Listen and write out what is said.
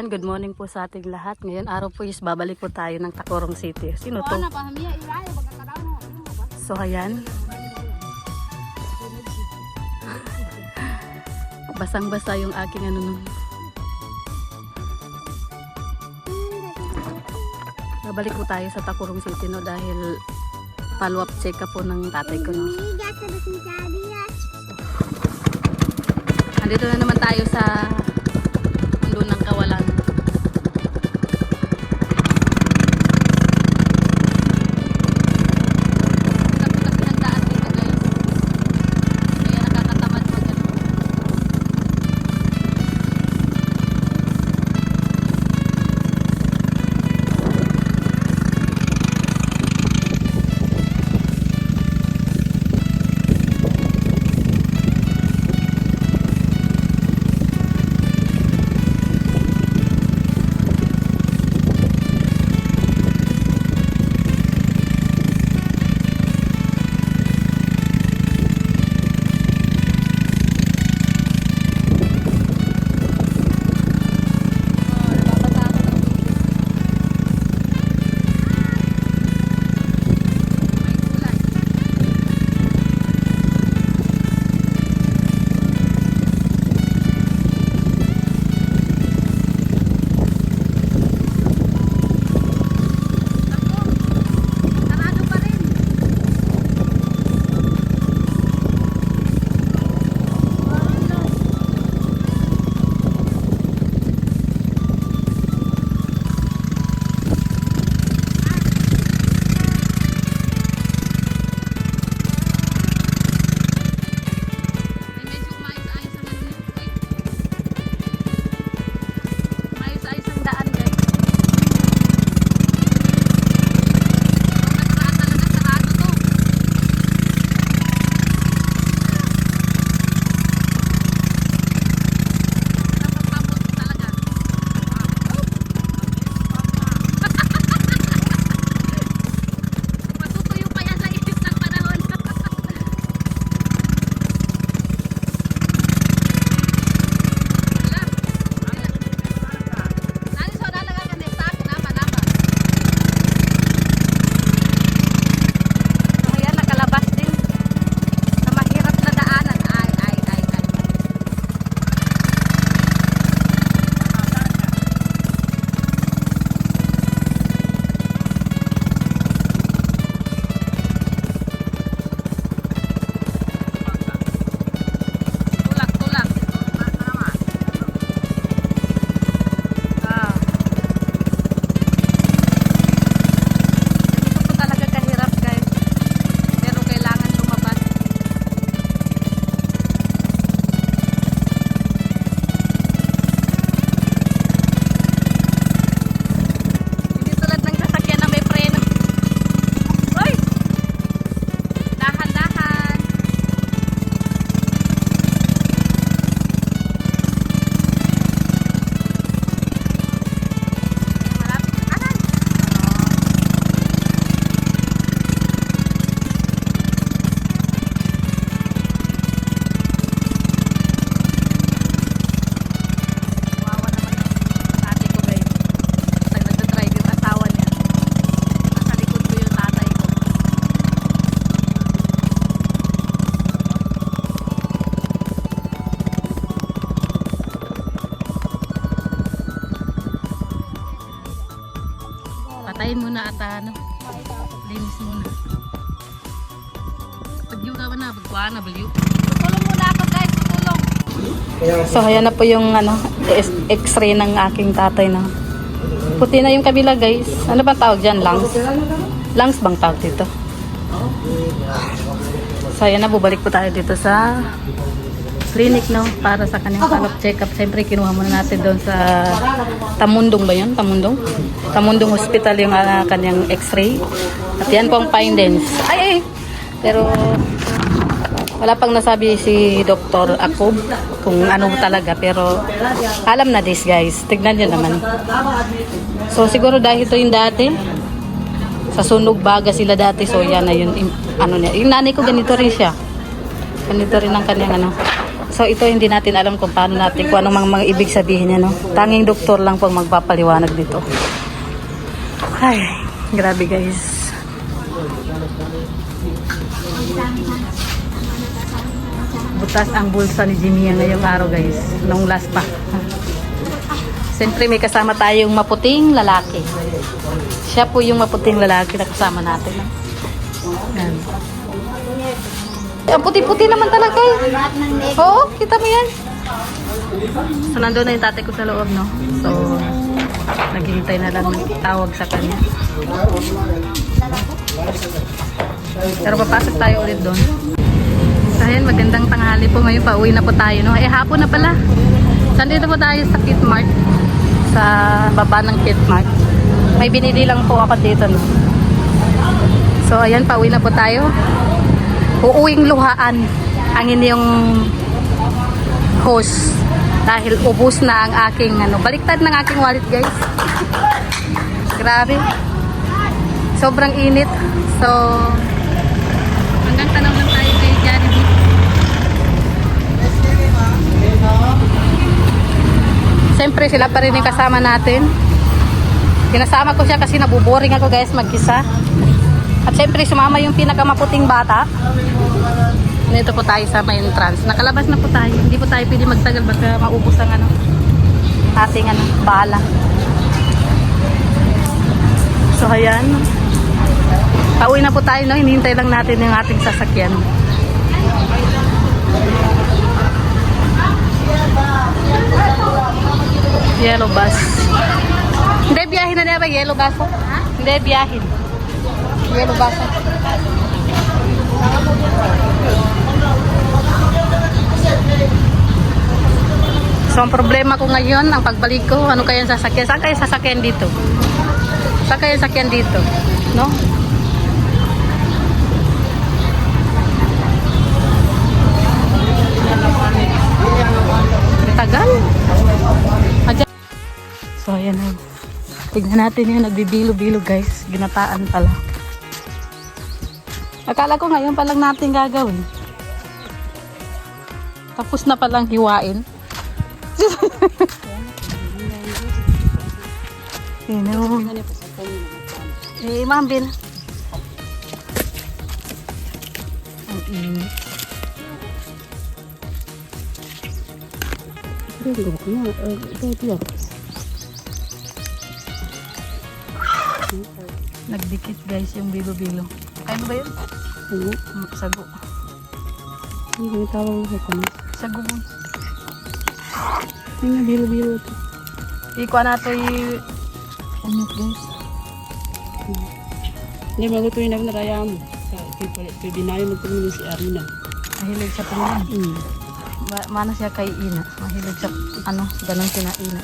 good morning po sa ating lahat. Ngayon araw po is babalik po tayo ng Tacurong City. Sino to? So ayan. Basang-basa yung aking ano nun. Babalik po tayo sa Tacurong City no dahil follow-up check up po ng tatay ko no. Andito na naman tayo sa mundo ng kawalan. Patayin muna at ano, linis muna. Pagyo ka na, pagkuha na, balyo. Tutulong muna ako guys, tutulong. So ayan na po yung ano, x-ray ng aking tatay na. Puti na yung kabila guys. Ano bang tawag dyan? Lungs? Lungs bang tawag dito? So ayan na, bubalik po tayo dito sa clinic no para sa kanyang follow-up check-up. Siyempre kinuha muna natin doon sa Tamundong ba yun? Tamundong Hospital yung kanyang x-ray. At yan po ang findings. Ay! Pero wala pang nasabi si Dr. Akob kung ano talaga. Pero alam na this guys. Tignan nyo naman. So siguro dahil ito yung dati. Sa sunog baga sila dati. So yan na yun. Ano niya. Yung nanay ko ganito rin siya. Ganito rin ang kanyang ano. So ito hindi natin alam kung paano natin, kung anong mga ibig sabihin niya, no? Tanging doktor lang po magpapaliwanag dito. Ay, grabe guys. Butas ang bulsa ni Jimmy ngayong araw guys. Nung last pa. Siyempre may kasama tayong maputing lalaki. Siya po yung maputing lalaki na kasama natin. Yan. Ang puti-puti naman talaga eh. Oo, kita mo yan. So nandun na yung tatay ko sa loob, no? So, naghihintay na lang ng tawag sa kanya. Pero papasok tayo ulit doon. So ayan, magandang tanghali po ngayon. Pauwi na po tayo, no? Eh, hapon na pala. So nandito po tayo sa Kit Mart. Sa baba ng Kit Mart. May binili lang po ako dito, no? So ayan, pauwi na po tayo. Uuwing luhaan ang inyong host dahil ubos na ang aking baliktad ng aking wallet guys. Grabe, sobrang init. So hanggang tanaw lang tayo kay Jollibee. Siyempre sila pa rin yung kasama natin. Pinasama ko siya kasi nabuboring ako guys mag-isa. At syempre sumama yung pinakamaputing bata. Dito po tayo sa main entrance. Nakalabas na po tayo. Hindi po tayo pwede magtagal baka maubos ang ating bala. So ayan. Pauwi na po tayo, no? Hinihintay lang natin yung ating sasakyan. Yellow bus. Hindi biyahin na niya ba yellow bus? Hindi biyahin. Yellow bus. So ang problema ko ngayon, ang pagbalik ko, ano kaya sasakyan? Saan kaya sasakyan dito? Saan kaya sasakyan dito? No? Tagal. So ayan na. Tignan natin yung nagbibilo-bilo guys. Ginataan pala. Akala ko ngayon pa lang natin gagawin. Tapos na palang hiwain. Eh, Ma'am Bin. Ang init. Nagdikit guys yung bilo-bilo. Kaya ba yun? Sago. Sago. Hindi ko tawag sa kanya. Sago mo. Hindi nga bilo-bilo ito. Ikuha na ito yung umit guys. Hindi, bago ito yung nagnaraya mo. Kaya binayo mo ito si Arina. Mahilig siya tumulong. Mana siya kay Ina. Mahilig siya, ganun sina Ina.